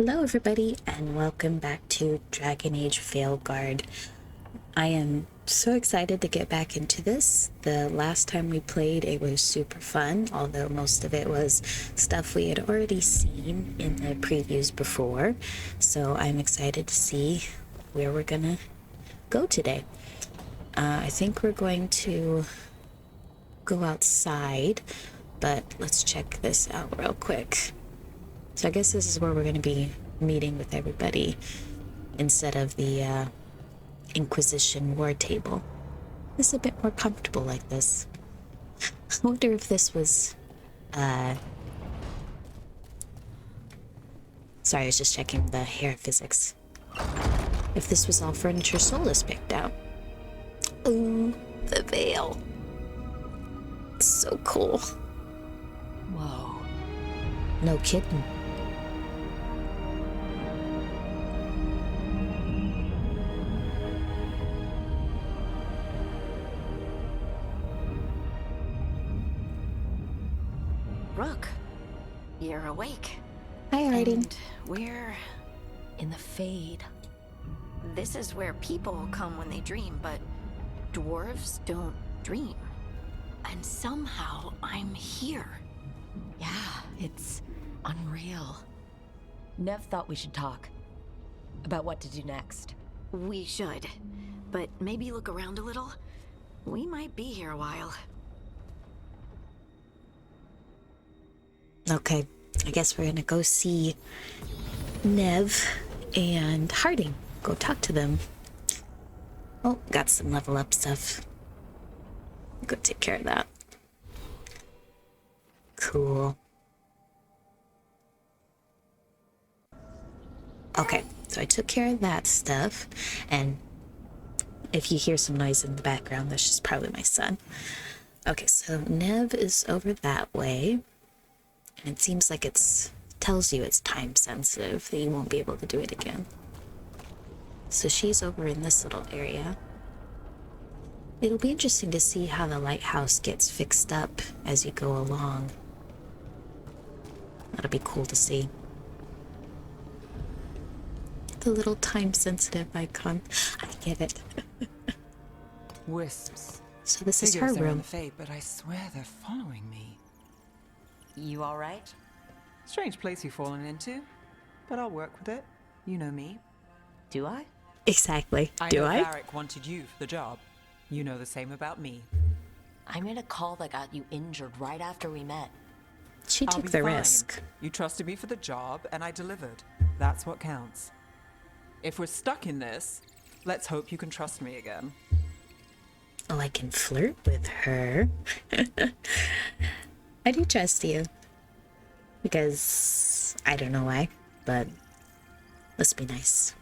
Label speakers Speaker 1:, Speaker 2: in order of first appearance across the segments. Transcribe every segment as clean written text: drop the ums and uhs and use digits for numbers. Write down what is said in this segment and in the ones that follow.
Speaker 1: Hello everybody and welcome back to Dragon Age Veilguard. I am so excited to get back into this. The last time we played it was super fun, although most of it was stuff we had already seen in the previews before. So I'm excited to see where we're gonna go today. I think we're going to go outside, but let's check this out real quick. So I guess this is where we're going to be meeting with everybody instead of the Inquisition war table. This is a bit more comfortable like this. I wonder if this was, sorry, I was just checking the hair physics. If this was all furniture Solus picked out. Ooh, the veil. It's so cool.
Speaker 2: Whoa.
Speaker 1: No kidding.
Speaker 2: Rook, you're awake.
Speaker 1: Hi, Artie.
Speaker 2: And we're in the Fade. This is where people come when they dream, but dwarves don't dream. And somehow I'm here.
Speaker 3: Yeah, it's unreal. Nev thought we should talk about what to do next.
Speaker 2: We should, but maybe look around a little. We might be here a while.
Speaker 1: Okay, I guess we're gonna go see Nev and Harding. Go talk to them. Oh, got some level up stuff. Go take care of that. Cool. Okay, so I took care of that stuff, and if you hear some noise in the background, that's just probably my son. Okay, so Nev is over that way. And it seems like tells you it's time sensitive, that you won't be able to do it again. So she's over in this little area. It'll be interesting to see how the lighthouse gets fixed up as you go along. That'll be cool to see. The little time sensitive icon. I get it.
Speaker 4: Wisps.
Speaker 1: So this is her
Speaker 4: Figures they're in
Speaker 1: room.
Speaker 4: the Fade, but I swear they're following me.
Speaker 3: You all right?
Speaker 4: Strange place you've fallen into, but I'll work with it. You know me.
Speaker 3: Do I?
Speaker 1: Exactly.
Speaker 4: I
Speaker 1: Do
Speaker 4: know
Speaker 1: I?
Speaker 4: Varric wanted you for the job. You know the same about me.
Speaker 3: I made a call that got you injured right after we met.
Speaker 1: She
Speaker 4: I'll
Speaker 1: took
Speaker 4: be
Speaker 1: the
Speaker 4: fine.
Speaker 1: risk.
Speaker 4: You trusted me for the job, and I delivered. That's what counts. If we're stuck in this, let's hope you can trust me again.
Speaker 1: Oh, I can flirt with her. I do trust you. Because I don't know why, but let's be nice.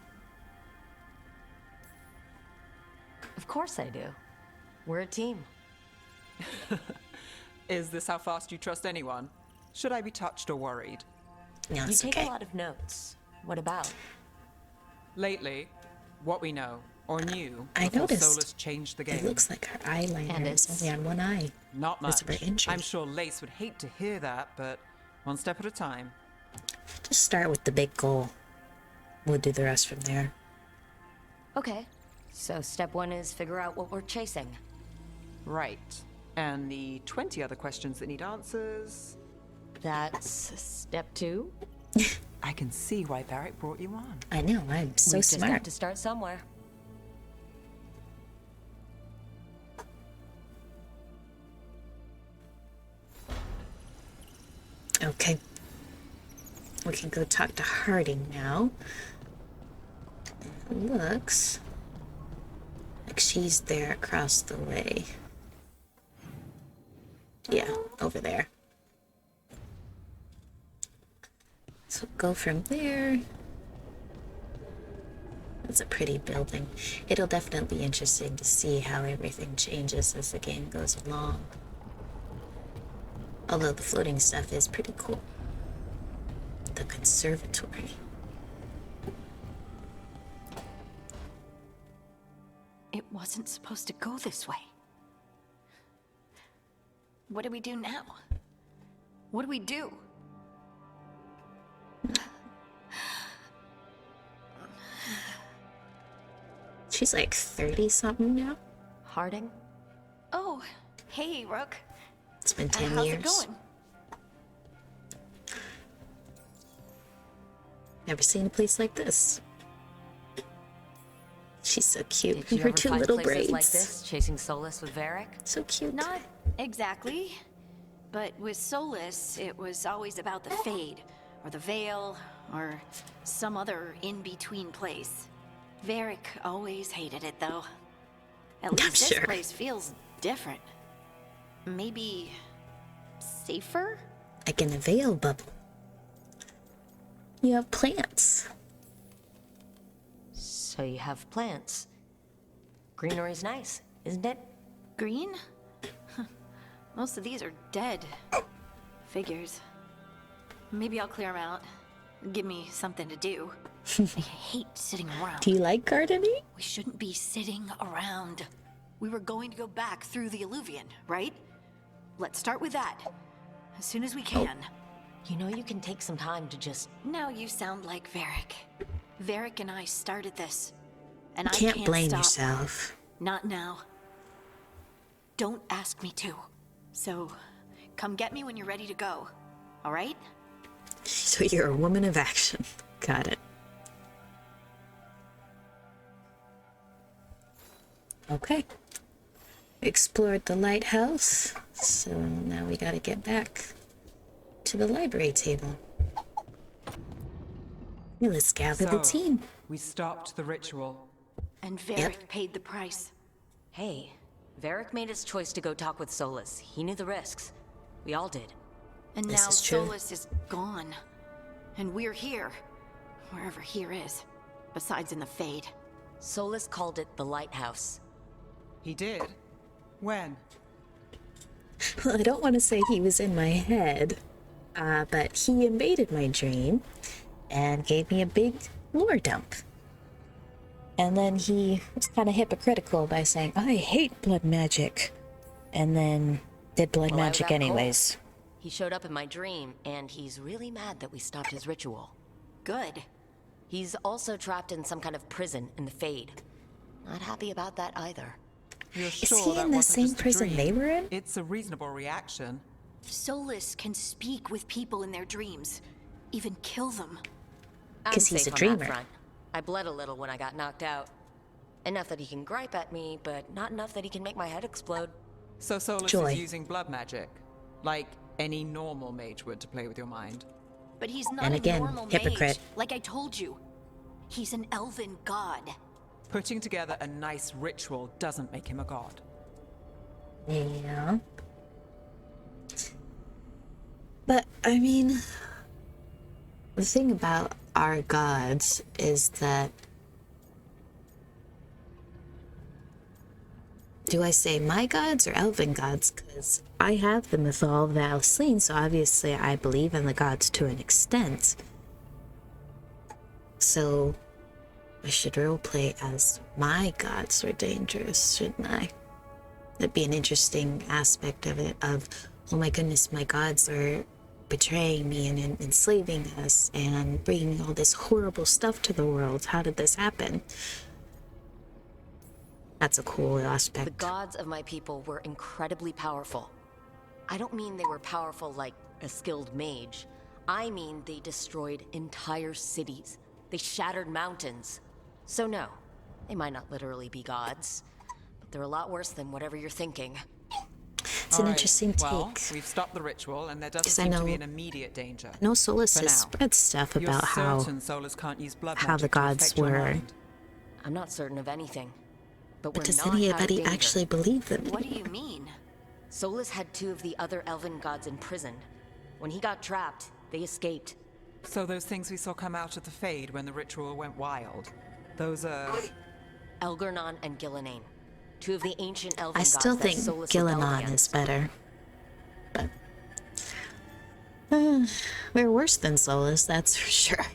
Speaker 3: Of course I do. We're a team.
Speaker 4: Is this how fast you trust anyone? Should I be touched or worried?
Speaker 1: No,
Speaker 3: You
Speaker 1: it's
Speaker 3: take
Speaker 1: okay.
Speaker 3: a lot of notes. What about?
Speaker 4: Lately, what we know, or knew,
Speaker 1: I
Speaker 4: before
Speaker 1: noticed.
Speaker 4: Solus changed the game.
Speaker 1: It looks like her eyeliner
Speaker 3: And
Speaker 1: is
Speaker 3: it's-
Speaker 1: only on one eye.
Speaker 4: Not
Speaker 1: Because
Speaker 4: much.
Speaker 1: of her injury.
Speaker 4: I'm sure Lace would hate to hear that, but one step at a time.
Speaker 1: Just start with the big goal. We'll do the rest from there.
Speaker 3: Okay. So step one is figure out what we're chasing.
Speaker 4: Right. And the 20 other questions that need answers.
Speaker 3: That's step two.
Speaker 4: I can see why Varric brought you on.
Speaker 1: I know, I'm so
Speaker 3: We just
Speaker 1: smart.
Speaker 3: have to start somewhere.
Speaker 1: Okay. We can go talk to Harding now. It looks like she's there across the way. Yeah, over there. So go from there. It's a pretty building. It'll definitely be interesting to see how everything changes as the game goes along. Although the floating stuff is pretty cool. The conservatory.
Speaker 2: It wasn't supposed to go this way. What do we do now? What do we do?
Speaker 1: She's like 30 something now.
Speaker 3: Harding?
Speaker 2: Oh, hey, Rook.
Speaker 1: It's been 10
Speaker 2: How's
Speaker 1: years.
Speaker 2: it going?
Speaker 1: Never seen a place like this. She's so cute.
Speaker 3: Did you
Speaker 1: Her
Speaker 3: ever
Speaker 1: two
Speaker 3: find
Speaker 1: little
Speaker 3: places
Speaker 1: braids.
Speaker 3: like this, chasing Solus with Varric?
Speaker 1: So cute.
Speaker 2: Not exactly. But with Solus, it was always about the Fade, or the Veil, or some other in-between place. Varric always hated it, though. At least this
Speaker 1: sure.
Speaker 2: place feels different. Maybe safer?
Speaker 1: Like in a veil bubble. You have plants.
Speaker 3: So you have plants. Greenery's nice, isn't it?
Speaker 2: Green? Most of these are dead. Figures. Maybe I'll clear them out. Give me something to do. I hate sitting around.
Speaker 1: Do you like gardening?
Speaker 2: We shouldn't be sitting around. We were going to go back through the Alluvion, right? Let's start with that. As soon as we can.
Speaker 3: You know you can take some time to just...
Speaker 2: Now you sound like Varric. Varric and I started this. And I
Speaker 1: Can't blame
Speaker 2: stop.
Speaker 1: yourself.
Speaker 2: Not now. Don't ask me to. So, come get me when you're ready to go. All right?
Speaker 1: So you're a woman of action. Got it. Okay. Explored the lighthouse, so now we gotta get back to the library table. Yeah, let's gather the
Speaker 4: So,
Speaker 1: team.
Speaker 4: we stopped the ritual.
Speaker 2: And Varric paid the price.
Speaker 3: Hey, Varric made his choice to go talk with Solus. He knew the risks. We all did.
Speaker 2: And
Speaker 1: This
Speaker 2: now
Speaker 1: is true.
Speaker 2: Solus is gone. And we're here. Wherever here is. Besides in the Fade.
Speaker 3: Solus called it the lighthouse.
Speaker 4: He did? When?
Speaker 1: Well, I don't want to say he was in my head, but he invaded my dream and gave me a big lore dump. And then he was kind of hypocritical by saying, I hate blood magic. And then did blood
Speaker 3: Well, I was
Speaker 1: magic
Speaker 3: at
Speaker 1: anyways.
Speaker 3: He showed up in my dream, and he's really mad that we stopped his ritual.
Speaker 2: Good.
Speaker 3: He's also trapped in some kind of prison in the Fade. Not happy about that either.
Speaker 4: You're
Speaker 1: Is
Speaker 4: sure
Speaker 1: he
Speaker 4: that
Speaker 1: in the
Speaker 4: wasn't
Speaker 1: same
Speaker 4: just a
Speaker 1: prison
Speaker 4: dream?
Speaker 1: they were in?
Speaker 4: It's a reasonable reaction.
Speaker 2: Solus can speak with people in their dreams. Even kill them.
Speaker 3: I'm
Speaker 1: 'Cause he's
Speaker 3: safe
Speaker 1: a
Speaker 3: on that
Speaker 1: dreamer.
Speaker 3: front. I bled a little when I got knocked out. Enough that he can gripe at me, but not enough that he can make my head explode.
Speaker 4: So Solus
Speaker 1: Joy.
Speaker 4: is using blood magic, like any normal mage would to play with your mind.
Speaker 2: But he's not
Speaker 1: And again,
Speaker 2: a normal
Speaker 1: hypocrite.
Speaker 2: mage, like I told you. He's an elven god.
Speaker 4: Putting together a nice ritual doesn't make him a god.
Speaker 1: Yeah. But, I mean, the thing about our gods is that... Do I say my gods or elven gods? Because I have the Mythal of the Alcine, so obviously I believe in the gods to an extent. So, I should roleplay as my gods were dangerous, shouldn't I? That'd be an interesting aspect of it, of, oh my goodness, my gods are betraying me and enslaving us and bringing all this horrible stuff to the world. How did this happen? That's a cool
Speaker 3: The
Speaker 1: aspect.
Speaker 3: gods of my people were incredibly powerful. I don't mean they were powerful like a skilled mage. I mean they destroyed entire cities. They shattered mountains. So no, they might not literally be gods, but they're a lot worse than whatever you're thinking.
Speaker 1: It's an
Speaker 4: All right,
Speaker 1: interesting
Speaker 4: well,
Speaker 1: take.
Speaker 4: we've stopped the ritual, and there doesn't
Speaker 1: 'Cause I
Speaker 4: seem to
Speaker 1: know-
Speaker 4: be an immediate danger.
Speaker 1: No, Solus
Speaker 4: For
Speaker 1: has
Speaker 4: now.
Speaker 1: spread stuff
Speaker 4: You're
Speaker 1: about how
Speaker 4: certain Solus can't use blood
Speaker 1: how the
Speaker 4: magic to
Speaker 1: gods
Speaker 4: affect your
Speaker 1: were-
Speaker 4: mind?
Speaker 3: I'm not certain of anything, but we're
Speaker 1: But does
Speaker 3: not out of
Speaker 1: anybody
Speaker 3: danger.
Speaker 1: actually believe them?
Speaker 2: What do you mean?
Speaker 3: Solus had two of the other elven gods imprisoned. When he got trapped, they escaped.
Speaker 4: So those things we saw come out of the Fade when the ritual went wild, those are...
Speaker 3: Elgernon and Gillenane. Two of the ancient elven
Speaker 1: I
Speaker 3: gods
Speaker 1: still
Speaker 3: that
Speaker 1: think
Speaker 3: Solus rebelled
Speaker 1: Gillinan
Speaker 3: against.
Speaker 1: is better. But we're worse than Solus, that's for sure.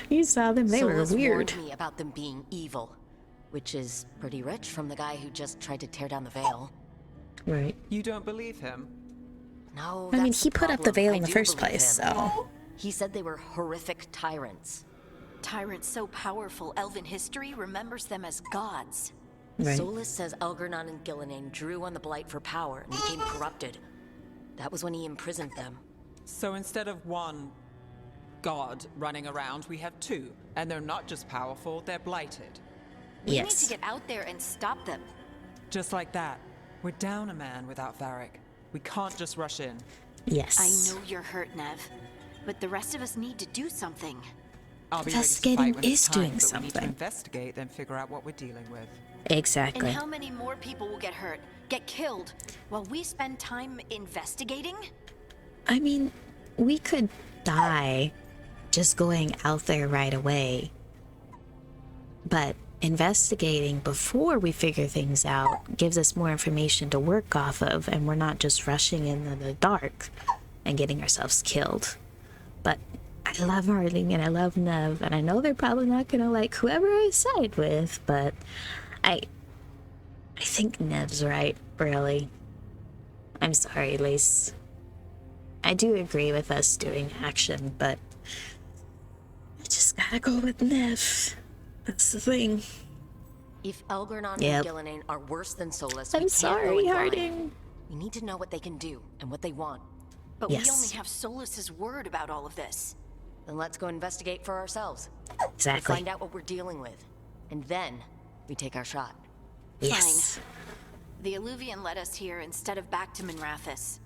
Speaker 1: You saw them, they
Speaker 3: Solus
Speaker 1: were weird.
Speaker 3: warned me about them being evil, which is pretty rich from the guy who just tried to tear down the veil.
Speaker 1: Right.
Speaker 4: You don't believe him?
Speaker 3: No,
Speaker 1: I mean,
Speaker 3: that's
Speaker 1: he
Speaker 3: the
Speaker 1: put up the
Speaker 3: problem.
Speaker 1: veil
Speaker 3: I
Speaker 1: in the
Speaker 3: do
Speaker 1: first
Speaker 3: believe
Speaker 1: place,
Speaker 3: him.
Speaker 1: so...
Speaker 3: He said they were horrific tyrants.
Speaker 2: Tyrants so powerful, elven history remembers them as gods.
Speaker 1: Right.
Speaker 3: Solus says Elgar'nan and Gillinan drew on the Blight for power and became corrupted. That was when he imprisoned them.
Speaker 4: So instead of one god running around, we have two. And they're not just powerful, they're blighted.
Speaker 2: We need to
Speaker 1: Yes.
Speaker 2: get out there and stop them.
Speaker 4: Just like that. We're down a man without Varric. We can't just rush in.
Speaker 1: Yes.
Speaker 2: I know you're hurt, Nev, but the rest of us need to do something.
Speaker 4: I'll be ready to
Speaker 1: Investigating
Speaker 4: fight when it's
Speaker 1: is
Speaker 4: time,
Speaker 1: doing
Speaker 4: but we need to
Speaker 1: something.
Speaker 4: investigate, then figure out what we're dealing with.
Speaker 1: Exactly.
Speaker 2: And how many more people will get hurt, get killed, while we spend time investigating?
Speaker 1: I mean, we could die just going out there right away. But investigating before we figure things out gives us more information to work off of, and we're not just rushing in the dark and getting ourselves killed. But I love Arling and I love Nev, and I know they're probably not gonna like whoever I side with, but I think Nev's right, really. I'm sorry, Lace. I do agree with us doing action, but I just gotta go with Nev. That's the thing.
Speaker 3: If Elgar'nan
Speaker 1: Yep.
Speaker 3: and Gillinan are worse than Solus,
Speaker 1: I'm
Speaker 3: we can't go
Speaker 1: sorry,
Speaker 3: in blind.
Speaker 1: Harding.
Speaker 3: We need to know what they can do and what they want.
Speaker 2: But
Speaker 1: Yes.
Speaker 2: we only have Solus's word about all of this.
Speaker 3: Then let's go investigate for ourselves.
Speaker 1: Exactly.
Speaker 3: Find out what we're dealing with. And then we take our shot.
Speaker 1: Yes.
Speaker 2: The Illuvian led us here instead of back to Minrathous.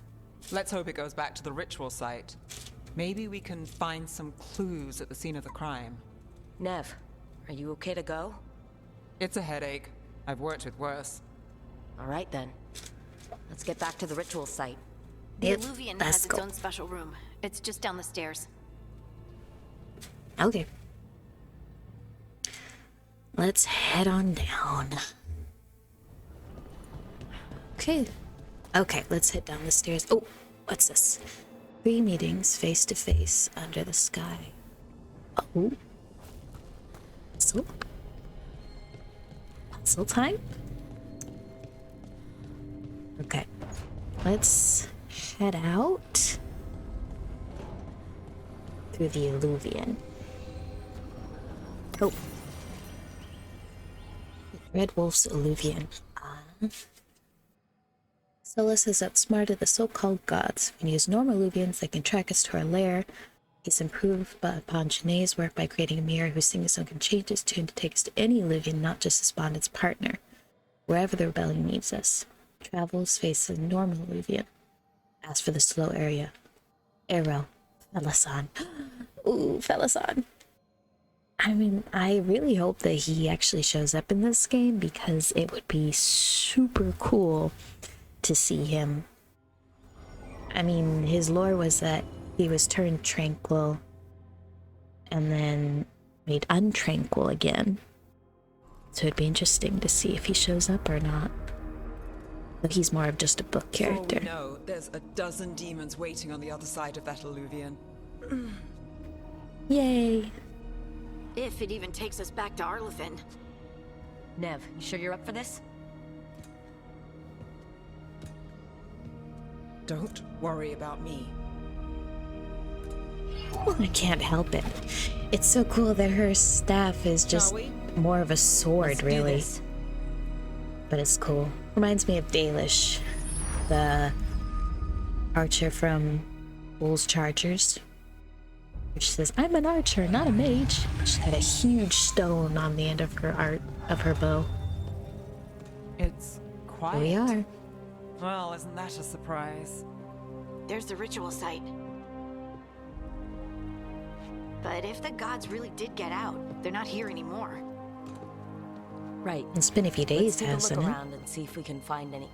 Speaker 4: Let's hope it goes back to the ritual site. Maybe we can find some clues at the scene of the crime.
Speaker 3: Nev, are you okay to go?
Speaker 4: It's a headache. I've worked with worse.
Speaker 3: All right then. Let's get back to the ritual site.
Speaker 2: The
Speaker 1: Yep,
Speaker 2: Illuvian
Speaker 1: let's
Speaker 2: has its
Speaker 1: go.
Speaker 2: own special room. It's just down the stairs.
Speaker 1: Okay. Let's head on down. Okay. Okay, let's head down the stairs. Oh, what's this? 3 meetings face to face under the sky. Oh. Puzzle time? Okay. Let's head out through the Illuvian. Oh. Red Wolf's Illuvian. Solus has outsmarted the so-called gods. When we use normal Illuvians, they can track us to our lair. He's improved upon Janae's work by creating a mirror whose sing-song can change its tune to take us to any Illuvian, not just his bonded's partner. Wherever the rebellion needs us. Travels face a normal Illuvian. As for the slow area. Arrow. Felasan. Ooh, Felasan. I mean, I really hope that he actually shows up in this game because it would be super cool to see him. I mean, his lore was that he was turned tranquil and then made untranquil again. So it'd be interesting to see if he shows up or not. But he's more of just a book character.
Speaker 4: No, there's a dozen demons waiting on the other side of that Illuvian.
Speaker 1: Yay!
Speaker 2: If it even takes us back to Arlefin.
Speaker 3: Nev, you sure you're up for this?
Speaker 4: Don't worry about me.
Speaker 1: I can't help it. It's so cool that her staff is just
Speaker 4: Shall we?
Speaker 1: more of a sword,
Speaker 3: Let's do
Speaker 1: really.
Speaker 3: this.
Speaker 1: But it's cool. Reminds me of Dalish, the archer from Bull's Chargers, which says, "I'm an archer, not a mage." She had a huge stone on the end of her bow.
Speaker 4: It's quiet.
Speaker 1: Here we are.
Speaker 4: Well, isn't that a surprise?
Speaker 2: There's the ritual site. But if the gods really did get out, they're not here anymore.
Speaker 3: Right.
Speaker 1: It's been a few
Speaker 3: Let's
Speaker 1: days,
Speaker 3: take a look
Speaker 1: hasn't it?
Speaker 3: around and see if we can find any.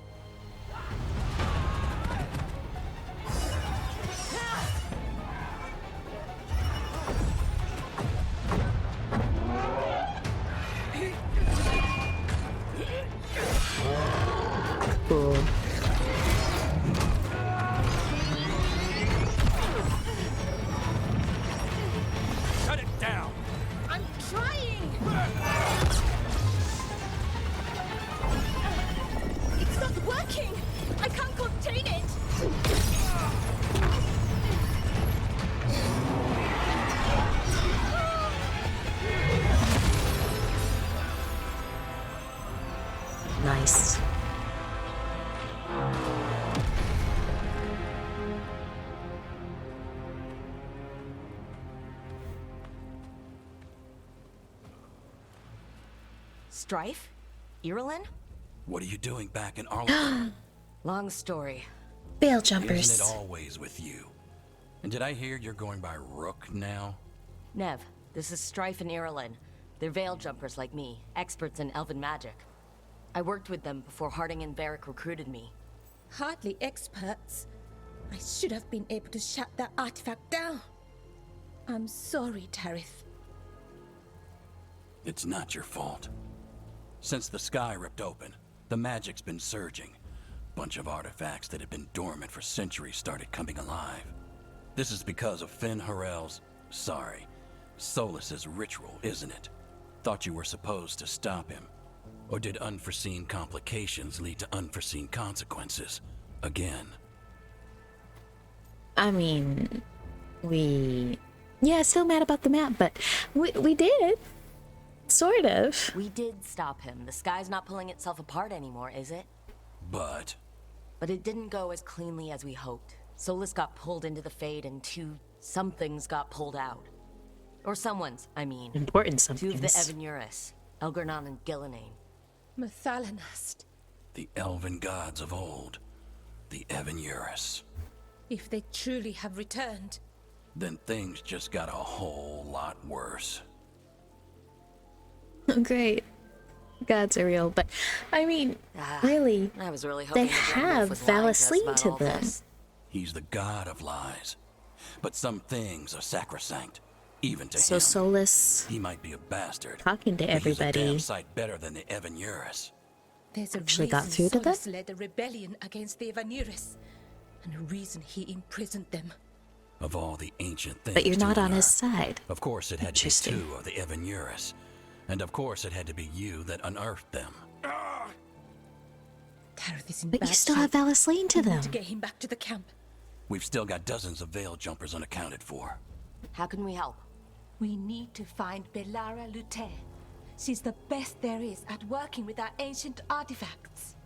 Speaker 1: Cool.
Speaker 5: Shut it down!
Speaker 2: I'm trying!
Speaker 5: It's not
Speaker 3: Strife? Irulan?
Speaker 6: What are you doing back in Arlington?
Speaker 3: Long story.
Speaker 1: Veil jumpers.
Speaker 6: Isn't it always with you? And did I hear you're going by Rook now?
Speaker 3: Nev, this is Strife and Irulan. They're veil jumpers like me, experts in elven magic. I worked with them before Harding and Varric recruited me.
Speaker 7: Hardly experts. I should have been able to shut that artifact down. I'm sorry, Tarith.
Speaker 6: It's not your fault. Since the sky ripped open, the magic's been surging. Bunch of artifacts that had been dormant for centuries started coming alive. This is because of Finn Harel's, Solus's ritual, isn't it? Thought you were supposed to stop him. Or did unforeseen complications lead to unforeseen consequences? Again.
Speaker 1: I mean, yeah, still mad about the map, but we did. Sort of.
Speaker 3: We did stop him. The sky's not pulling itself apart anymore, is it?
Speaker 6: But
Speaker 3: it didn't go as cleanly as we hoped. Solus got pulled into the Fade and somethings got pulled out. Or someone's, I mean.
Speaker 1: Important
Speaker 3: Two
Speaker 1: somethings.
Speaker 3: of the Evanuris, Elgar'nan and Gillenane.
Speaker 7: Mathalanast.
Speaker 6: the elven gods of old, the Evanuris.
Speaker 7: If they truly have returned.
Speaker 6: Then things just got a whole lot worse.
Speaker 1: Great. Gods are real, but I mean, really,
Speaker 3: I was really hoping
Speaker 1: they
Speaker 3: the Grand
Speaker 1: have
Speaker 3: Wolf was lying to us
Speaker 1: Valasleen
Speaker 3: about
Speaker 1: to
Speaker 3: all
Speaker 1: them.
Speaker 3: this.
Speaker 6: He's the god of lies. But some things are sacrosanct, even to
Speaker 1: So
Speaker 6: him.
Speaker 1: Solus
Speaker 6: He might be a bastard,
Speaker 1: talking to
Speaker 6: but he's a
Speaker 1: everybody.
Speaker 6: damn sight better than the Evanuris.
Speaker 7: There's a
Speaker 1: Actually
Speaker 7: reason
Speaker 1: got through to them?
Speaker 7: Solus led a rebellion against the Evanuris, and a reason he imprisoned them.
Speaker 6: Of all the ancient things
Speaker 1: But you're
Speaker 6: to
Speaker 1: not on his
Speaker 6: unearth,
Speaker 1: side.
Speaker 6: Of course it had to be
Speaker 1: Interesting.
Speaker 6: two of the Evanuris. And of course it had to be you that unearthed them.
Speaker 7: Tareth is in
Speaker 1: But
Speaker 7: bad
Speaker 1: you still have
Speaker 7: shape.
Speaker 1: Valasleen to
Speaker 7: We need
Speaker 1: them.
Speaker 7: to get him back to the camp.
Speaker 6: We've still got dozens of veil jumpers unaccounted for.
Speaker 3: How can we help?
Speaker 8: We need to find Belara Lute. She's the best there is at working with our ancient artifacts.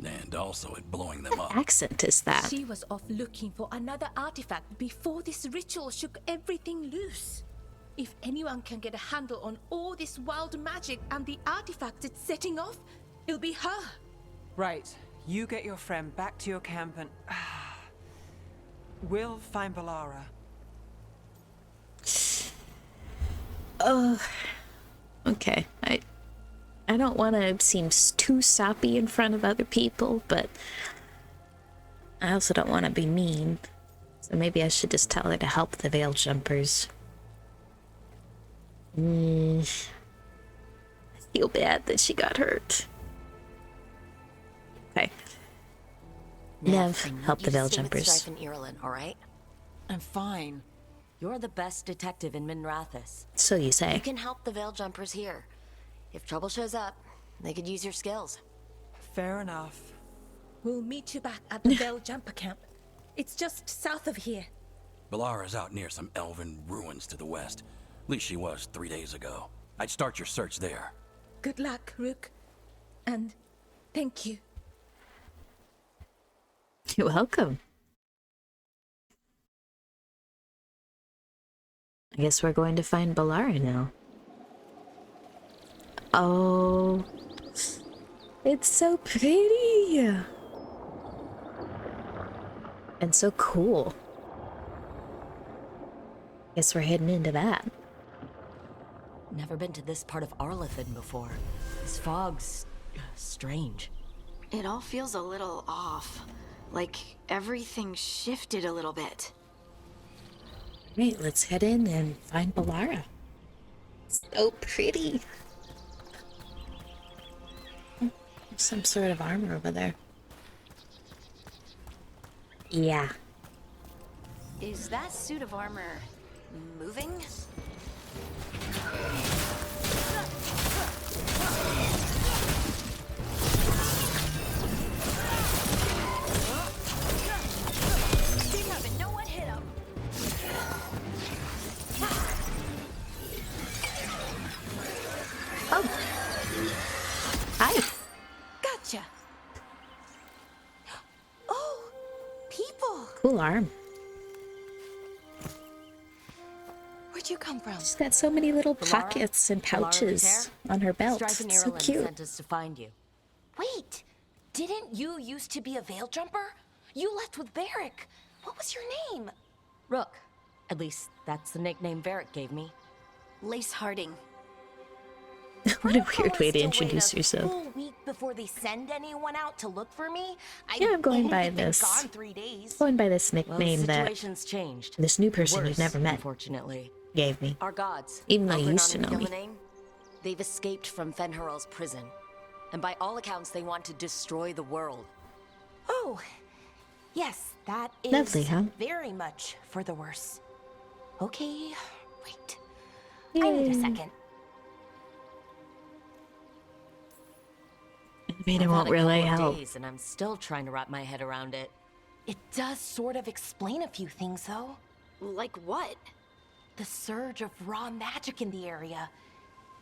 Speaker 6: And also at blowing them up.
Speaker 1: Accent is that?
Speaker 7: She was off looking for another artifact before this ritual shook everything loose. If anyone can get a handle on all this wild magic and the artifacts it's setting off, it'll be her.
Speaker 4: Right. You get your friend back to your camp and... we'll find Belara.
Speaker 1: Okay, I don't want to seem too soppy in front of other people, but I also don't want to be mean. So maybe I should just tell her to help the veil jumpers. I feel bad that she got hurt. Okay. Nev,
Speaker 3: I need
Speaker 1: help
Speaker 3: you
Speaker 1: the
Speaker 3: to
Speaker 1: veil
Speaker 3: stay with
Speaker 1: jumpers.
Speaker 3: Strife and Irulan, all right?
Speaker 4: I'm fine.
Speaker 3: You're the best detective in Minrathous.
Speaker 1: So you
Speaker 3: You
Speaker 1: say.
Speaker 3: can help the veil jumpers here. If trouble shows up, they could use your skills.
Speaker 4: Fair enough.
Speaker 7: We'll meet you back at the Bell Jumper Camp. It's just south of here.
Speaker 6: Belara's out near some elven ruins to the west. At least she was 3 days ago. I'd start your search there.
Speaker 7: Good luck, Rook. And thank you.
Speaker 1: You're welcome. I guess we're going to find Belara now. Oh, it's so pretty and so cool. Guess we're heading into that.
Speaker 3: Never been to this part of Arlathan before. This fog's strange.
Speaker 2: It all feels a little off. Like everything shifted a little bit.
Speaker 1: Right, let's head in and find Belara. So pretty. Some sort of armor over there. Yeah.
Speaker 2: Is that suit of armor moving? Didn't have it. No one hit him.
Speaker 1: Oh. Hi.
Speaker 8: Gotcha. Oh, people.
Speaker 1: Cool arm.
Speaker 2: Where'd
Speaker 3: Where'd you come from?
Speaker 1: She's got so many little
Speaker 3: Veilguard?
Speaker 1: pockets and pouches on her belt.
Speaker 3: Strife and
Speaker 1: It's so
Speaker 3: Ireland
Speaker 1: cute.
Speaker 3: sent us to find you.
Speaker 2: Wait, didn't you used to be a veil jumper? You left with Varric. What was your name?
Speaker 3: Rook. At least that's the nickname Varric gave me.
Speaker 2: Lace Harding.
Speaker 1: What a
Speaker 2: Protocol
Speaker 1: weird way
Speaker 2: is
Speaker 1: to
Speaker 2: wait
Speaker 1: introduce
Speaker 2: a
Speaker 1: yourself.
Speaker 2: full week before they send anyone out to look for me.
Speaker 1: Yeah, I'm going by
Speaker 2: only been
Speaker 1: this.
Speaker 2: Gone 3 days.
Speaker 1: Going by this
Speaker 3: Well,
Speaker 1: nickname
Speaker 3: the
Speaker 1: that
Speaker 3: situation's changed.
Speaker 1: this new person
Speaker 3: Worse,
Speaker 1: you've never met
Speaker 3: unfortunately.
Speaker 1: gave me.
Speaker 3: Our gods,
Speaker 1: Even though you
Speaker 3: Algernon
Speaker 1: used to
Speaker 3: and
Speaker 1: know me.
Speaker 3: Gillenane, they've escaped from Fenharel's prison. And by all accounts, they want to destroy the world.
Speaker 2: Oh, yes, that is
Speaker 1: Lovely, huh?
Speaker 2: very much for the worse. Okay, wait. I need a
Speaker 1: Yay.
Speaker 2: second.
Speaker 1: I mean, it
Speaker 3: I've
Speaker 1: won't
Speaker 3: had a
Speaker 1: really
Speaker 3: couple of
Speaker 1: help.
Speaker 3: days, and I'm still trying to wrap my head around it.
Speaker 2: It does sort of explain a few things, though.
Speaker 9: Like what?
Speaker 2: The surge of raw magic in the area.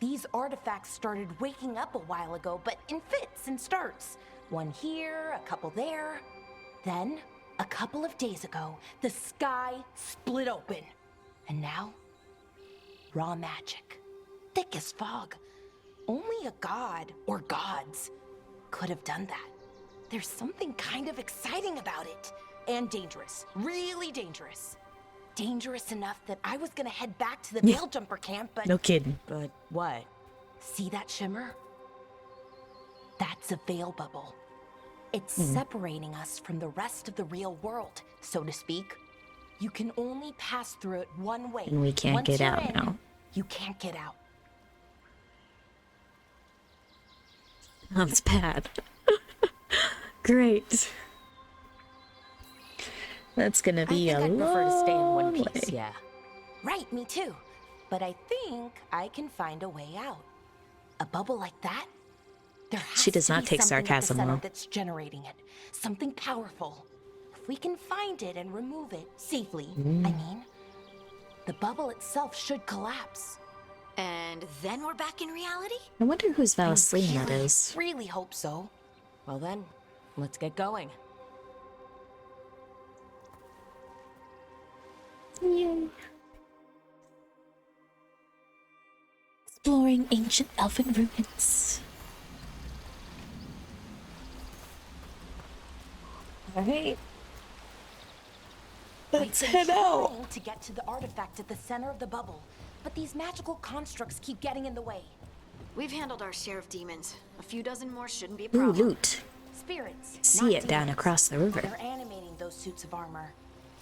Speaker 2: These artifacts started waking up a while ago, but in fits and starts. One here, a couple there. Then, a couple of days ago, the sky split open. And now, raw magic. Thick as fog. Only a god, or gods, could have done that. There's something kind of exciting about it. And dangerous. Really dangerous. Dangerous enough that I was gonna head back to the Veil Jumper camp, but...
Speaker 1: No kidding.
Speaker 3: But what?
Speaker 2: See that shimmer? That's a veil bubble. It's separating us from the rest of the real world, so to speak. You can only pass through it one way.
Speaker 1: And we can't
Speaker 2: Once
Speaker 1: get
Speaker 2: you're
Speaker 1: out
Speaker 2: in,
Speaker 1: now.
Speaker 2: You can't get out.
Speaker 1: That's bad. Great. That's gonna be
Speaker 3: I
Speaker 1: a
Speaker 3: think I'd prefer to stay in one
Speaker 1: long
Speaker 3: piece,
Speaker 1: way.
Speaker 3: yeah.
Speaker 2: Right, me too. But I think I can find a way out. A bubble like that? There has
Speaker 1: She does
Speaker 2: to
Speaker 1: not
Speaker 2: be
Speaker 1: take
Speaker 2: something at the
Speaker 1: sarcasm
Speaker 2: center
Speaker 1: well.
Speaker 2: that's generating it. Something powerful. If we can find it and remove it safely, I mean, the bubble itself should collapse.
Speaker 9: And then we're back in reality?
Speaker 1: I wonder whose Vaseline that
Speaker 2: Really,
Speaker 1: is.
Speaker 2: really hope so.
Speaker 3: Well then, let's get going.
Speaker 1: Yay. Exploring ancient elfin ruins. Alright. Let's
Speaker 2: We've been
Speaker 1: head out.
Speaker 2: trying to get to the artifact at the center of the bubble, but these magical constructs keep getting in the way.
Speaker 9: We've handled our share of demons. A few dozen more shouldn't be a
Speaker 1: Ooh,
Speaker 9: problem.
Speaker 1: loot.
Speaker 2: Spirits.
Speaker 1: See
Speaker 2: not
Speaker 1: it down
Speaker 2: demons.
Speaker 1: across the river.
Speaker 2: They're animating those suits of armor.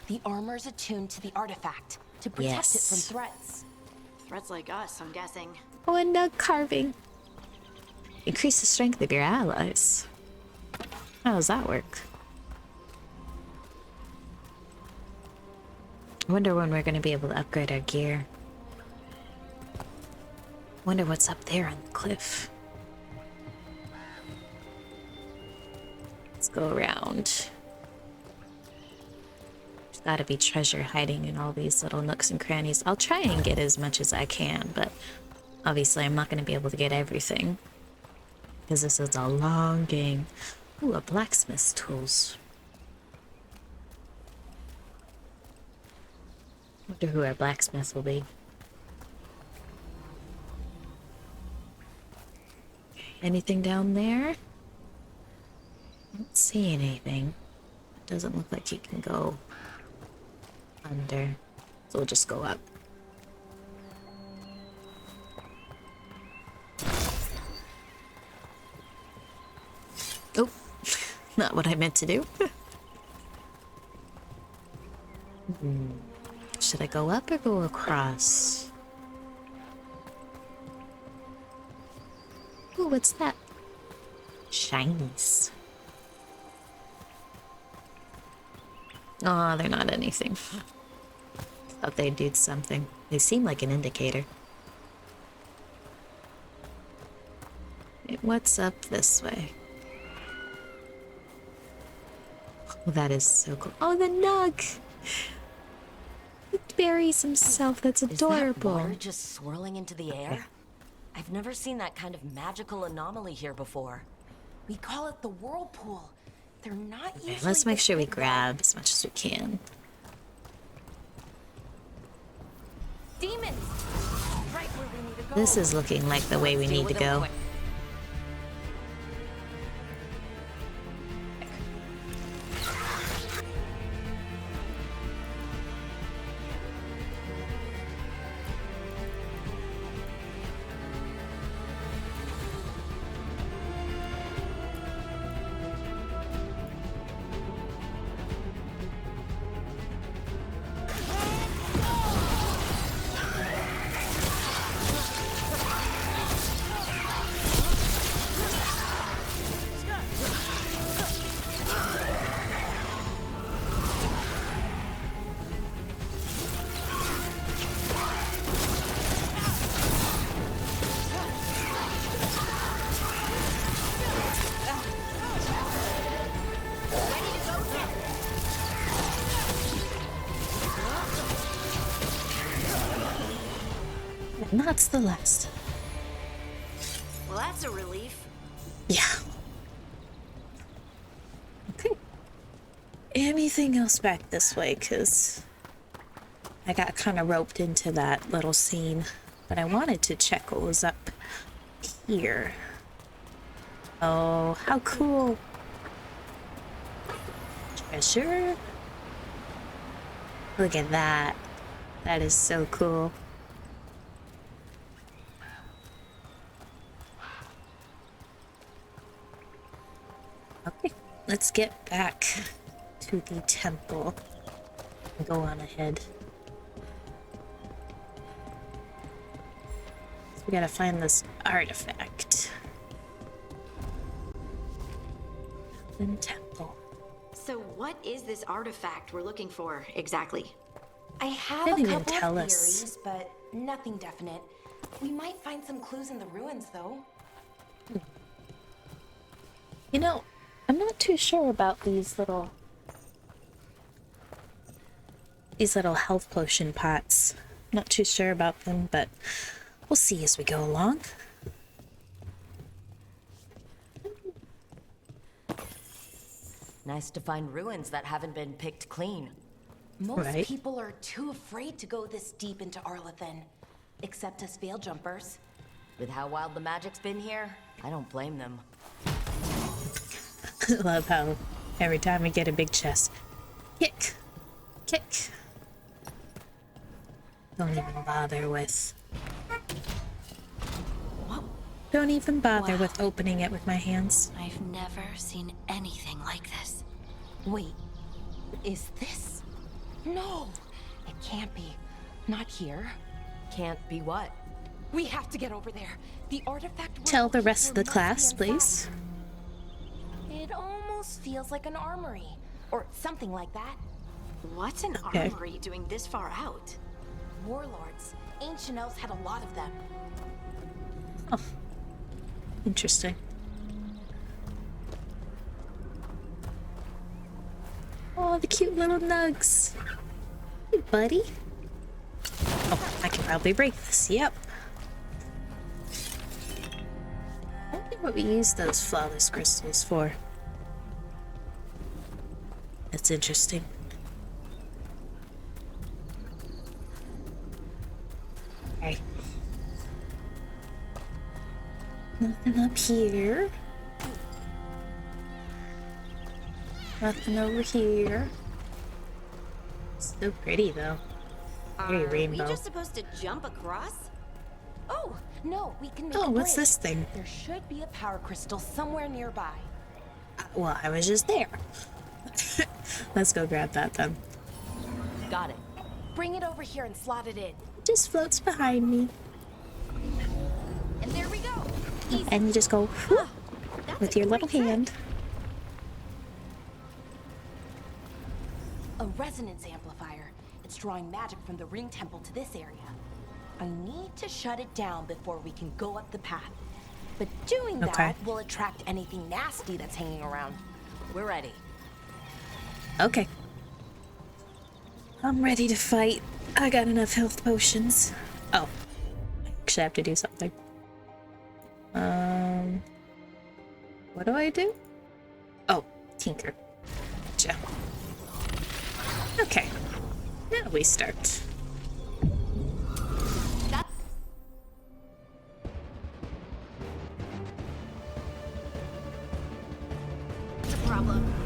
Speaker 2: The armor's attuned to the artifact to protect it
Speaker 1: Yes.
Speaker 2: from threats.
Speaker 9: Threats like us, I'm guessing.
Speaker 1: Oh, and nug carving. Increase the strength of your allies. How does that work? I wonder when we're going to be able to upgrade our gear. Wonder what's up there on the cliff. Let's go around. There's gotta be treasure hiding in all these little nooks and crannies. I'll try and get as much as I can, but obviously I'm not gonna be able to get everything. Because this is a long game. Ooh, a blacksmith's tools. Wonder who our blacksmith will be. Anything down there? I don't see anything. It doesn't look like you can go under. So we'll just go up. Oh, not what I meant to do. Should I go up or go across? Ooh, what's that? Shinies. Aw, they're not anything. Thought they'd do something. They seem like an indicator. What's up this way? Oh, that is so cool. Oh, the Nug! He buries himself. That's
Speaker 3: Is that
Speaker 1: adorable.
Speaker 3: water just swirling into the air? I've never seen that kind of magical anomaly here before.
Speaker 2: We call it the whirlpool. They're not
Speaker 1: Okay,
Speaker 2: usually
Speaker 1: let's make
Speaker 2: this
Speaker 1: sure we
Speaker 2: big, though.
Speaker 1: grab as much as we can.
Speaker 8: Demons! Right where we need to go.
Speaker 1: This is looking like the way we need to go. And that's the last.
Speaker 9: Well, that's a relief.
Speaker 1: Yeah. Okay. Anything else back this way? Because I got kind of roped into that little scene. But I wanted to check what was up here. Oh, how cool. Treasure? Look at that. That is so cool. Okay, let's get back to the temple and go on ahead. So we gotta find this artifact. In temple.
Speaker 9: So what is this artifact we're looking for exactly?
Speaker 10: I have
Speaker 1: Didn't
Speaker 10: a
Speaker 1: even
Speaker 10: couple
Speaker 1: tell
Speaker 10: of
Speaker 1: us.
Speaker 10: theories, but nothing definite. We might find some clues in the ruins, though.
Speaker 1: You know, I'm not too sure about these little health potion pots. Not too sure about them, but we'll see as we go along.
Speaker 3: Nice to find ruins that haven't been picked clean.
Speaker 10: Most
Speaker 1: Right.
Speaker 10: people are too afraid to go this deep into Arlathan, except us veil jumpers.
Speaker 3: With how wild the magic's been here, I don't blame them.
Speaker 1: Love how every time we get a big chest, kick, kick. Don't even bother with. Don't even bother
Speaker 2: Wow.
Speaker 1: with opening it with my hands.
Speaker 2: I've never seen anything like this.
Speaker 10: Wait, is this? No, it can't be. Not here.
Speaker 3: Can't be what?
Speaker 10: We have to get over there. The artifact. we're
Speaker 1: Tell the
Speaker 10: looking
Speaker 1: rest
Speaker 10: for
Speaker 1: of the
Speaker 10: must be
Speaker 1: class,
Speaker 10: inside.
Speaker 1: please.
Speaker 10: It almost feels like an armory, or something like that.
Speaker 9: What's an
Speaker 1: Okay.
Speaker 9: armory doing this far out?
Speaker 10: Warlords. Ancient elves had a lot of them.
Speaker 1: Oh, interesting. Oh, the cute little nugs. Hey, buddy. Oh, I can probably break this. Yep. I wonder what we use those flawless crystals for. That's interesting. Okay. Nothing up here. Nothing over here. So pretty though. Very
Speaker 9: Are
Speaker 1: rainbow.
Speaker 9: we just supposed to jump across?
Speaker 10: Oh, no, we can make
Speaker 1: Oh,
Speaker 10: a
Speaker 1: what's
Speaker 10: bridge.
Speaker 1: this thing?
Speaker 10: There should be a power crystal somewhere nearby.
Speaker 1: Well, I was just there. Let's go grab that then.
Speaker 3: Got it.
Speaker 10: Bring it over here and slot it in.
Speaker 1: It just floats behind me.
Speaker 10: And there we go.
Speaker 1: And you just go whoop, with your little hand.
Speaker 10: A resonance amplifier. It's drawing magic from the ring temple to this area. I need to shut it down before we can go up the path. But doing
Speaker 1: Okay.
Speaker 10: that will attract anything nasty that's hanging around.
Speaker 3: We're ready.
Speaker 1: Okay. I'm ready to fight. I got enough health potions. Oh. Actually, I have to do something. What do I do? Oh, tinker. Gotcha. Okay. Now we start.
Speaker 2: problem.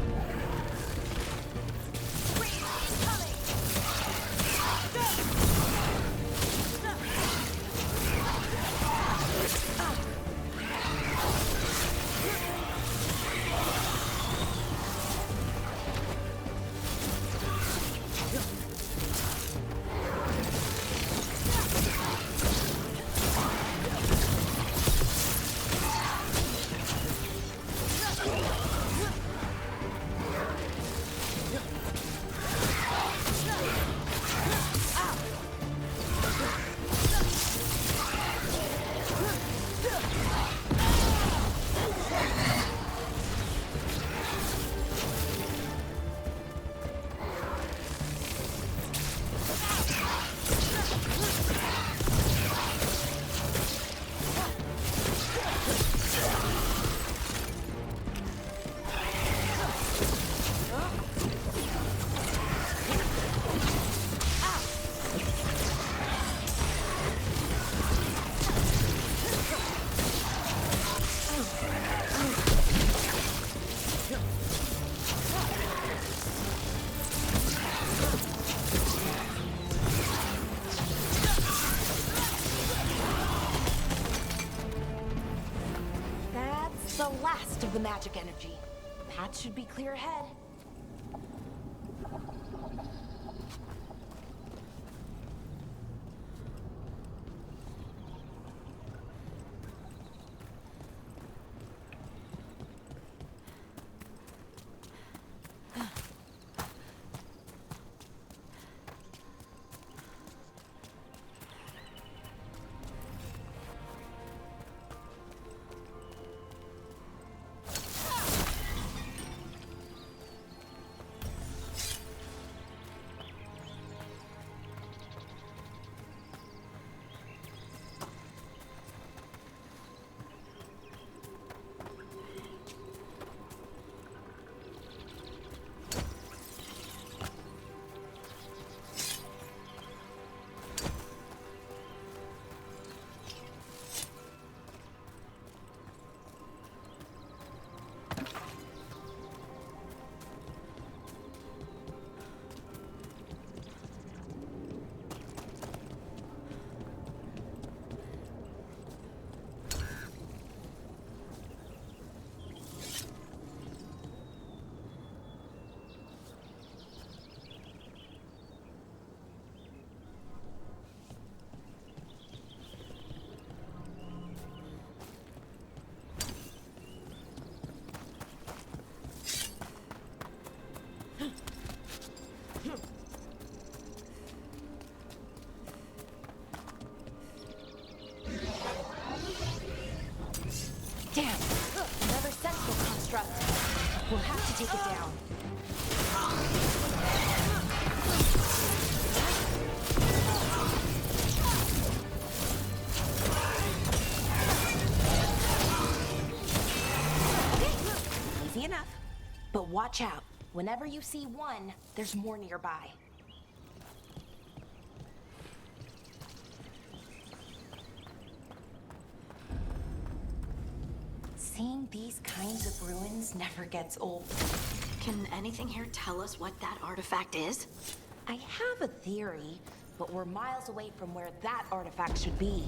Speaker 10: The last of the magic energy. Path should be clear ahead. Damn! Another sentinel construct. We'll have to take it down. Easy enough. But watch out. Whenever you see one, there's more nearby. Seeing these kinds of ruins never gets old.
Speaker 9: Can anything here tell us what that artifact is?
Speaker 10: I have a theory, but we're miles away from where that artifact should be.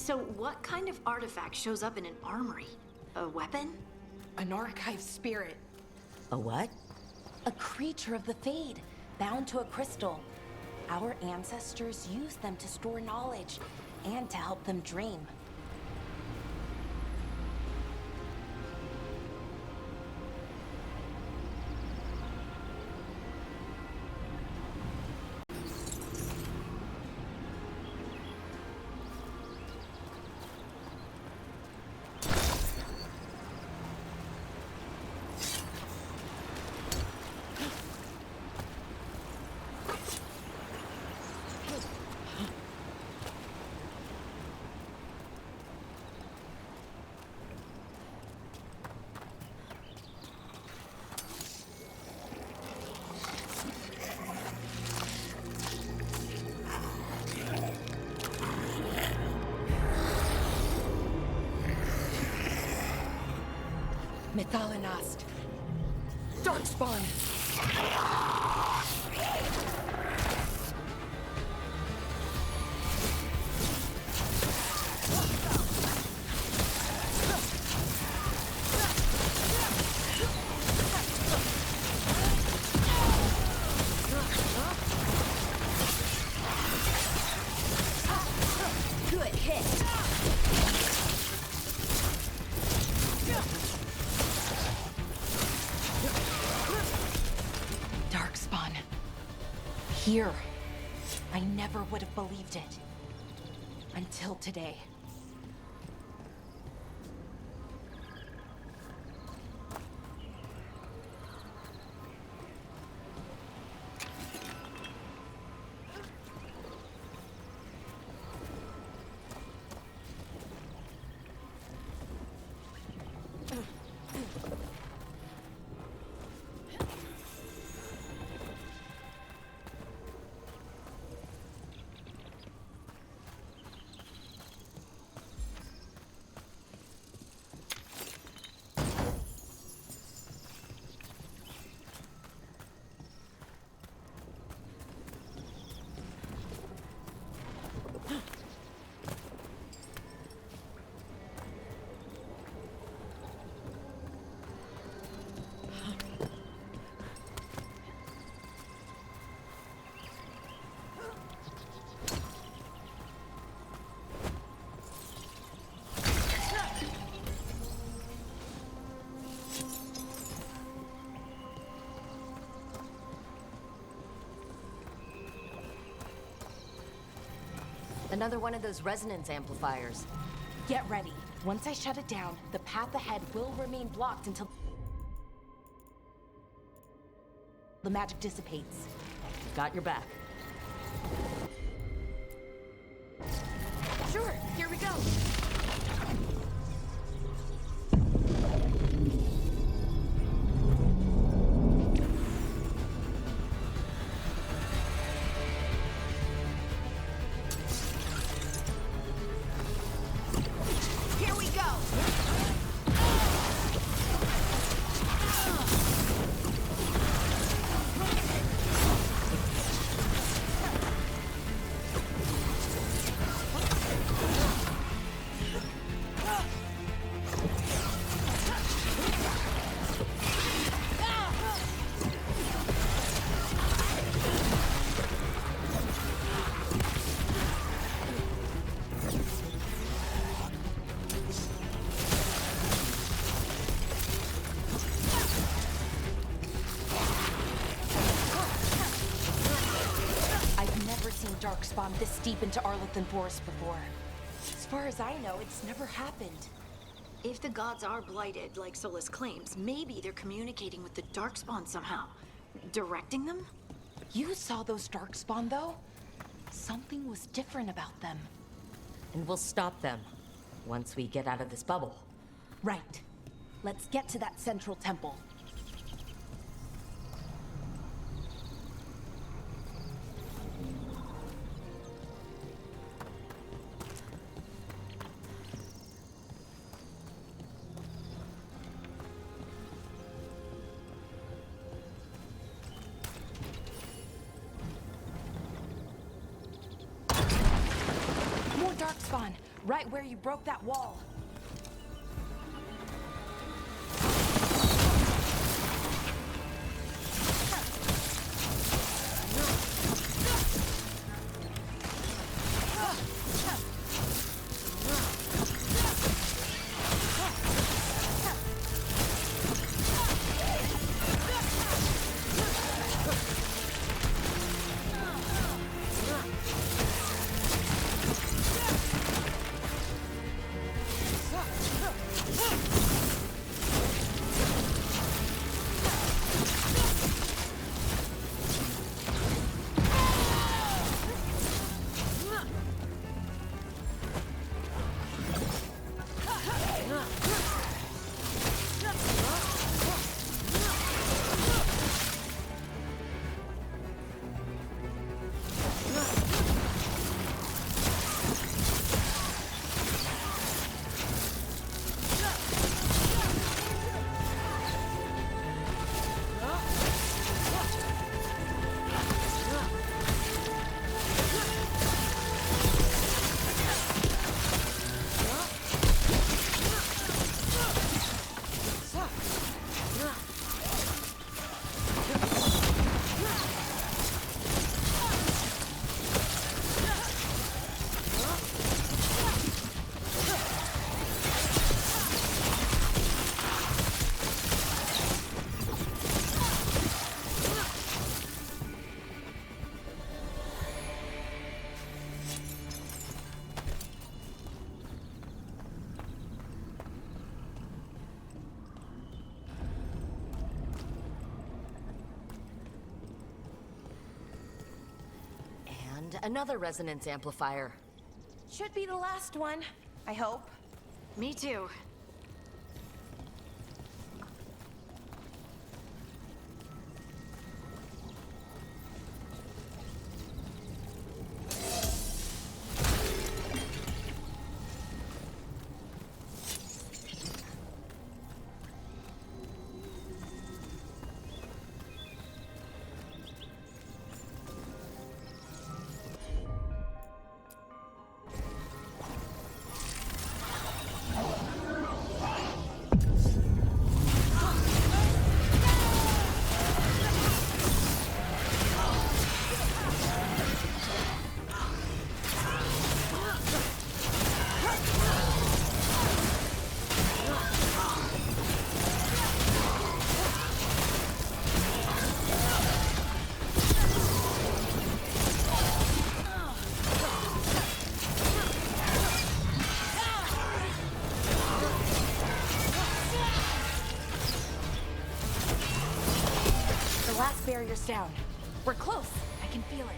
Speaker 9: So what kind of artifact shows up in an armory? A weapon?
Speaker 10: An archive spirit.
Speaker 3: A what?
Speaker 10: A creature of the Fade, bound to a crystal. Our ancestors used them to store knowledge and to help them dream. Methalinast. Darkspawn!
Speaker 2: Good hit.
Speaker 10: Darkspawn. Here. I never would have believed it. Until today.
Speaker 3: Another one of those resonance amplifiers.
Speaker 10: Get ready. Once I shut it down, the path ahead will remain blocked until the magic dissipates.
Speaker 3: Got your back.
Speaker 10: Sure, here we go.
Speaker 2: Here we go.
Speaker 10: Darkspawn this deep into Arlothan Forest before. As far as I know, it's never happened.
Speaker 9: If the gods are blighted, like Solus claims, maybe they're communicating with the Darkspawn somehow. Directing them?
Speaker 10: You saw those Darkspawn, though? Something was different about them.
Speaker 3: And we'll stop them once we get out of this bubble.
Speaker 10: Right. Let's get to that central temple. Right where you broke that wall.
Speaker 3: And another resonance amplifier.
Speaker 10: Should be the last one, I hope.
Speaker 9: Me too.
Speaker 10: Last barrier's down. We're close. I can feel it.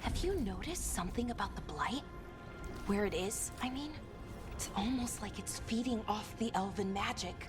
Speaker 10: Have you noticed something about the Blight? Where it is, I mean? It's almost like it's feeding off the elven magic.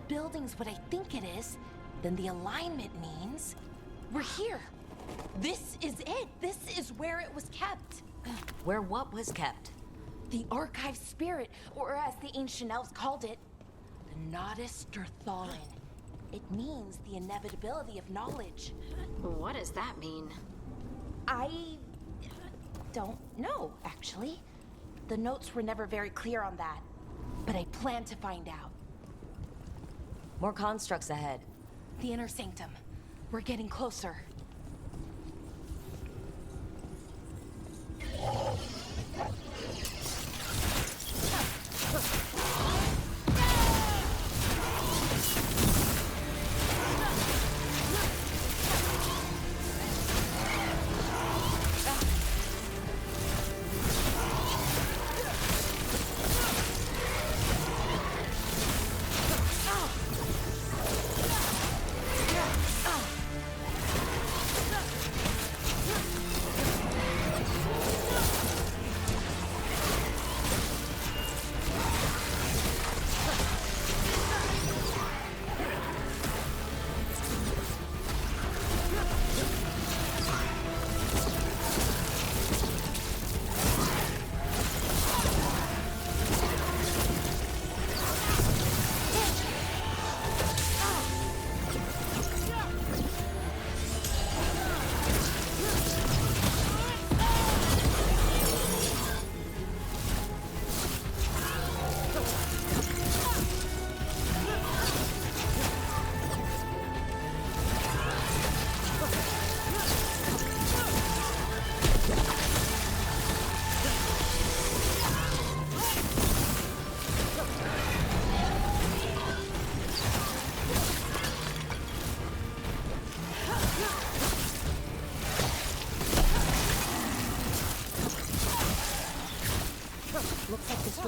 Speaker 10: Building's what I think it is, then the alignment means we're here. This is it. This is where it was kept.
Speaker 3: Where what was kept?
Speaker 10: The archive spirit, or as the ancient elves called it, the Nodus Durthalin. It means the inevitability of knowledge.
Speaker 9: What does that mean?
Speaker 10: I don't know, actually. The notes were never very clear on that, but I plan to find out.
Speaker 3: More constructs ahead.
Speaker 10: The inner sanctum. We're getting closer.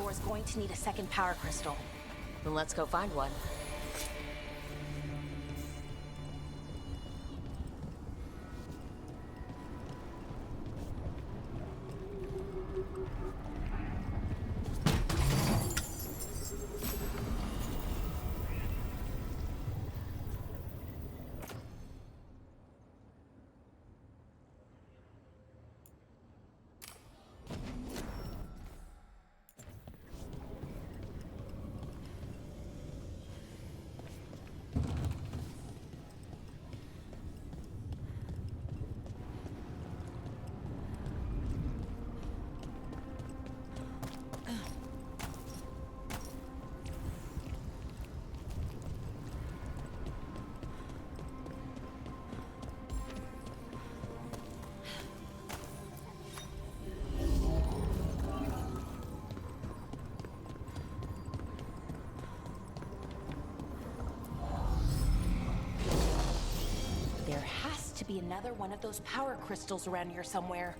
Speaker 10: tower's going to need a second power crystal.
Speaker 3: Then let's go find one.
Speaker 10: There has to be another one of those power crystals around here somewhere.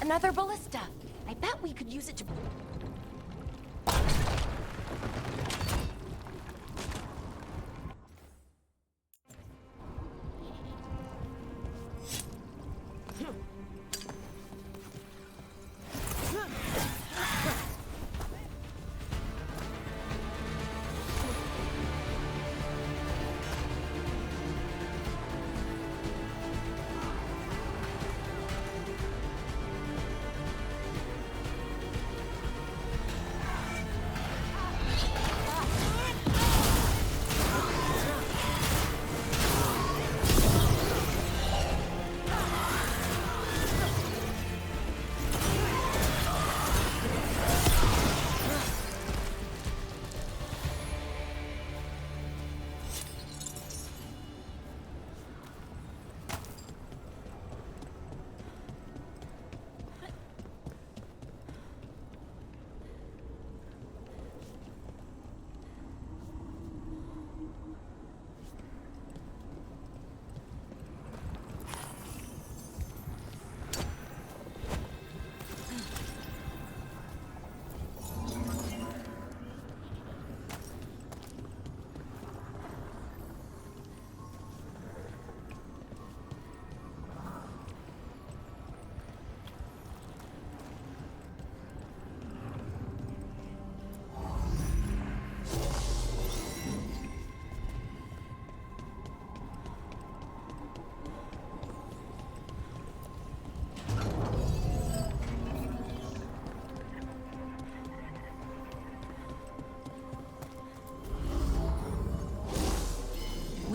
Speaker 10: Another ballista. I bet we could use it to...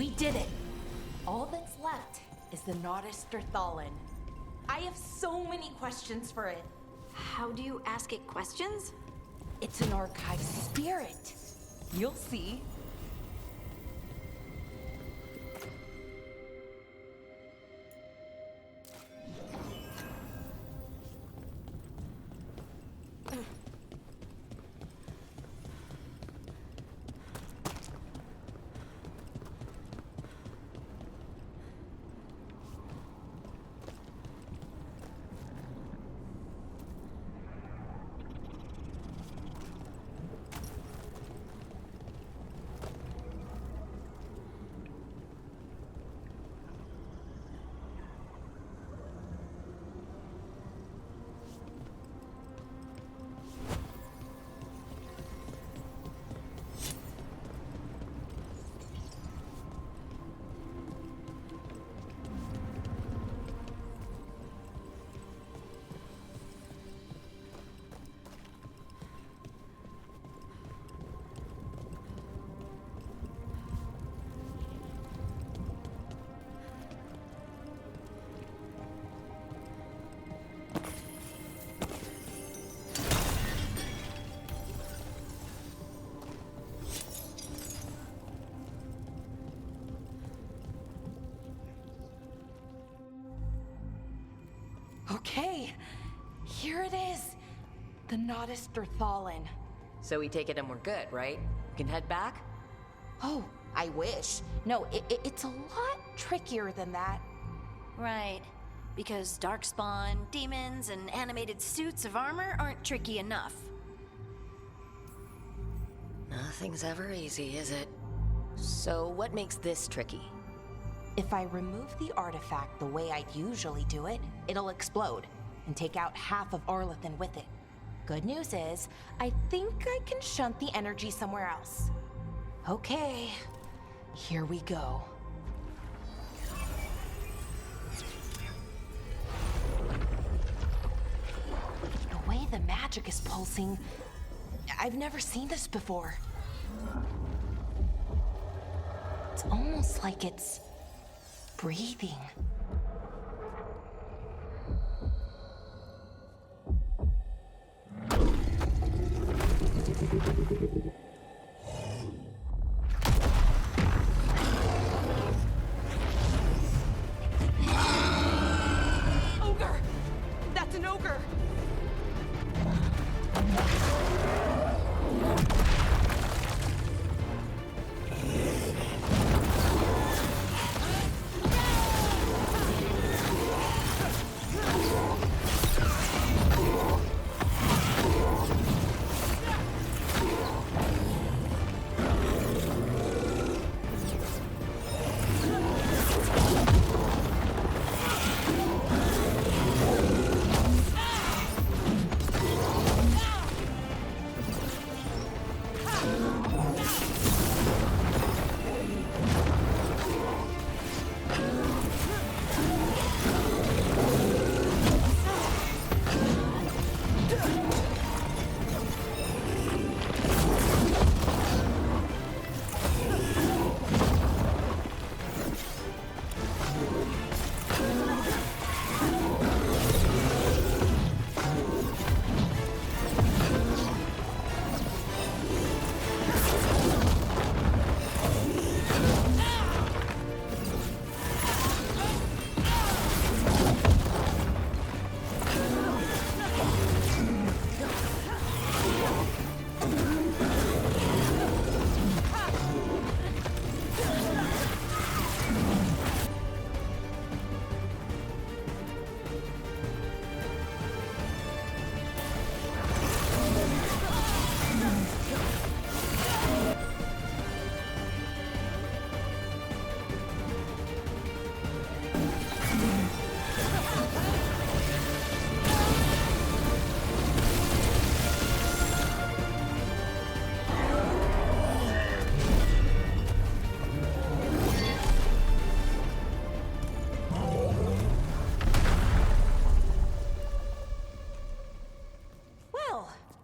Speaker 10: We did it! All that's left is the Nodus Thalin. I have so many questions for it.
Speaker 9: How do you ask it questions?
Speaker 10: It's an archive spirit. You'll see. The Nodus Derthalin.
Speaker 3: So we take it and we're good, right? We can head back?
Speaker 10: Oh, I wish. No, it's a lot trickier than that.
Speaker 9: Right. Because darkspawn, demons, and animated suits of armor aren't tricky enough.
Speaker 3: Nothing's ever easy, is it? So what makes this tricky?
Speaker 10: If I remove the artifact the way I'd usually do it, it'll explode and take out half of Arlethan with it. Good news is, I think I can shunt the energy somewhere else. Okay, here we go. The way the magic is pulsing, I've never seen this before. It's almost like it's breathing.
Speaker 7: Ogre! That's an ogre!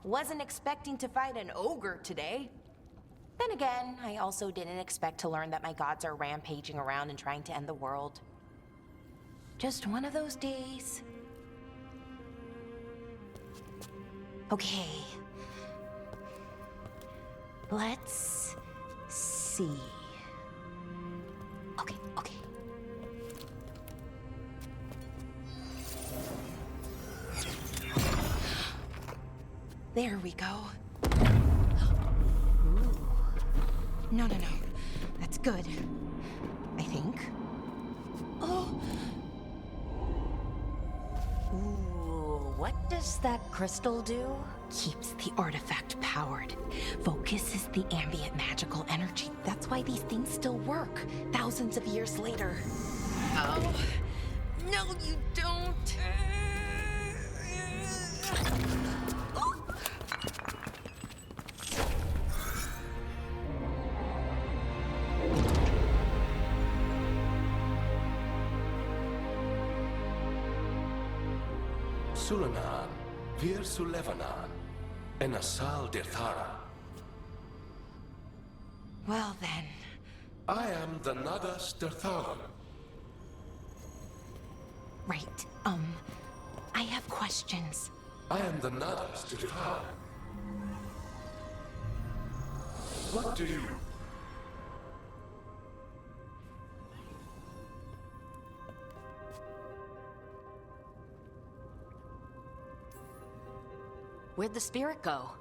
Speaker 10: Wasn't expecting to fight an ogre today. Then again, I also didn't expect to learn that my gods are rampaging around and trying to end the world. Just one of those days. Okay. Let's see. Okay. There we go. Ooh. No. That's good. I think. Oh.
Speaker 3: Ooh, what does that crystal do?
Speaker 10: Keeps the artifact powered. Focuses the ambient magical energy. That's why these things still work, thousands of years later. Oh. No, you don't.
Speaker 11: Sulanan, Vir Sulevanan, and Asal Dirthara.
Speaker 10: Well then.
Speaker 11: I am the Nadas Dirthalan.
Speaker 10: Right, I have questions.
Speaker 11: I am the Nadas Dirthalan. What do you...
Speaker 3: Where'd the spirit go?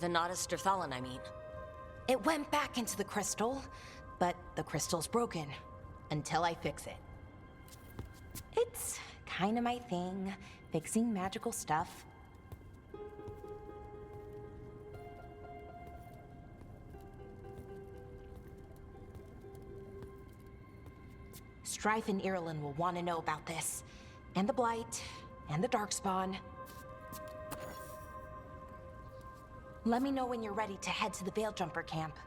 Speaker 3: The Nodus Derthalon, I mean.
Speaker 10: It went back into the crystal, but the crystal's broken. Until I fix it. It's kinda my thing, fixing magical stuff. Strife and Irulan will want to know about this. And the Blight, and the Darkspawn. Let me know when you're ready to head to the Veil Jumper camp.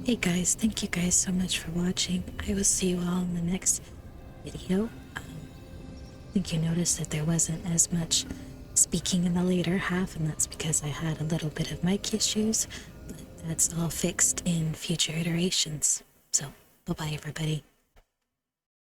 Speaker 1: Hey guys, thank you guys so much for watching. I will see you all in the next video. I think you noticed that there wasn't as much speaking in the later half, and that's because I had a little bit of mic issues, but that's all fixed in future iterations. So, bye-bye everybody.